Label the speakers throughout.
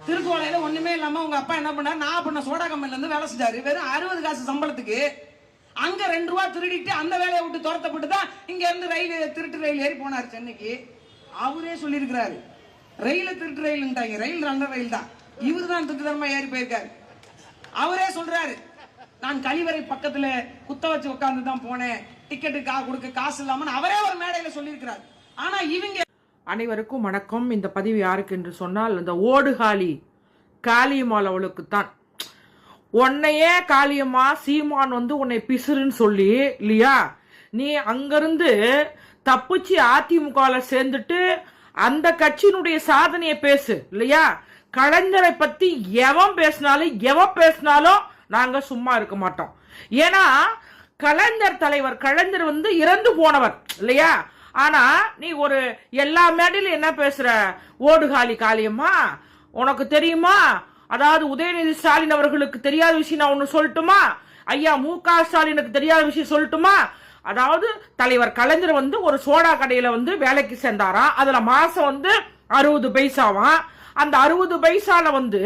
Speaker 1: திருக்கோளையில ஒண்ணுமே இல்லாம உங்க அப்பா என்ன பண்ணாரு, நான் பண்ண சோடா கம்பெனில இருந்து வேலை செஞ்சாரு. வெறும் 60 காசு சம்பளத்துக்கு அங்க 2 ரூபா திருடிட்டு அந்த வேலையை விட்டு துரத்தப்பட்டு தான் இங்க இருந்து ரயில் திருட்டு ரயில் ஏறி போனார் சென்னைக்கு. அவரே சொல்லியிருக்கிறாரு, ரயில திருட்டு ரயில்ன்றாங்க, ரயில் நல்ல ரயில் தான், இவரு தான் திருட்டுத்தனமா ஏறி போயிருக்காரு. அவரே சொல்றாரு, நான் கழிவறை பக்கத்துல குத்த வச்சு உட்கார்ந்து தான் போனேன், டிக்கெட்டு கொடுக்க காசு இல்லாம அவரே ஒரு மேடையில சொல்லியிருக்கிறார். ஆனா இவங்க.
Speaker 2: அனைவருக்கும் வணக்கம். இந்த பதிவு யாருக்கு என்று சொன்னால், இந்த ஓடுகாலி காளியம்மாள் அவளுக்கு தான். உன்னையே காளியம்மா சீமான் வந்து உன்னை பிசுறுன்னு சொல்லி இல்லையா, நீ அங்கிருந்து தப்பிச்சு அதிமுகல சேர்ந்துட்டு அந்த கட்சியினுடைய சாதனையை பேசு இல்லையா. கலைஞரை பத்தி எவன் பேசினாலும் நாங்க சும்மா இருக்க மாட்டோம். ஏன்னா கலைஞர் தலைவர், கலைஞர் வந்து இறந்து போனவர் இல்லையா. ஆனா நீ ஒரு எல்லா மேடையிலும் என்ன பேசுற, ஓடுகாலி காளியம்மா உனக்கு தெரியுமா? அதாவது உதயநிதி ஸ்டாலின் அவர்களுக்கு தெரியாத விஷயம் நான் ஒண்ணு சொல்லட்டுமா, ஐயா மு.க. ஸ்டாலினுக்கு தெரியாத விஷயம் சொல்லட்டுமா? அதாவது தலைவர் கலைஞர் வந்து ஒரு சோடா கடையில வந்து வேலைக்கு சேர்ந்தாராம். அதுல மாசம் வந்து 60 பைசாவாம். அந்த 60 பைசால வந்து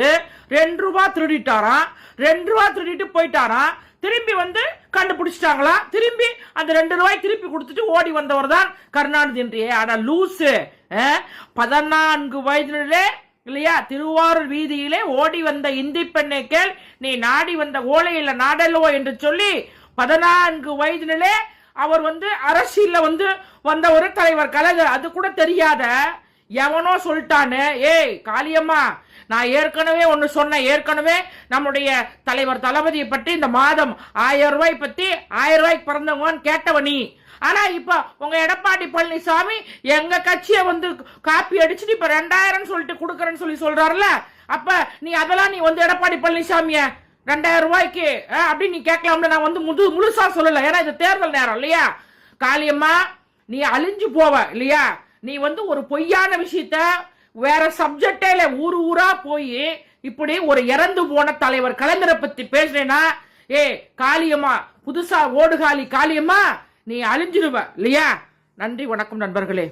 Speaker 2: 2 ரூபாய் திருடிட்டாராம். 2 ரூபாய் திருடிட்டு போயிட்டாராம். திரும்பி வந்து கண்டுபிடிச்சிட்டாங்களா, திரும்பி அந்த 2 ரூபாய் திருப்பி கொடுத்துட்டு ஓடி வந்தவர் தான் கருணாநிதி என்றே. ஆனா லூசு, 14 வயதிலே இல்லையா திருவாரூர் வீதியிலே ஓடி வந்த இந்தி பெண்ணை கேள், நீ நாடி வந்த ஓலையில நாடலோ என்று சொல்லி 14 வயதிலே அவர் வந்து அரசியல்ல வந்து வந்த ஒரு தலைவர் கலைஞர். அது கூட தெரியாத எவனோ சொல்லிட்டானு, ஏய் காளியம்மா நான் ஏற்கனவே ஒன்னு சொன்னேன், ஏற்கனவே நம்முடைய தலைவர் தளபதியை பற்றி இந்த மாதம் 1000 ரூபாய் பத்தி 1000 ரூபாய்க்கு பிறந்தவங்கன்னு கேட்டவனி. ஆனா இப்ப உங்க எடப்பாடி பழனிசாமி எங்க கட்சியை வந்து காப்பி அடிச்சுட்டு இப்ப 2000 சொல்லிட்டு கொடுக்கறேன்னு சொல்றாருல, அப்ப நீ அதெல்லாம் நீ வந்து எடப்பாடி பழனிசாமிய 2000 ரூபாய்க்கு அப்படின்னு நீ கேட்கலாம்ல. நான் வந்து முழுசா சொல்லல, ஏன்னா இது தேர்தல் நேரம் இல்லையா. காளியம்மா நீ அழிஞ்சு போவ இல்லையா. நீ வந்து ஒரு பொய்யான விஷயத்த வேற சப்ஜெக்டே இல்ல ஊரா போய் இப்படி ஒரு இறந்து போன தலைவர் கலைஞரை பத்தி பேசுறேன்னா, ஏ காளியம்மா புதுசா ஓடுகாலி காளியம்மா நீ அழிஞ்சிருவ இல்லையா. நன்றி வணக்கம் நண்பர்களே.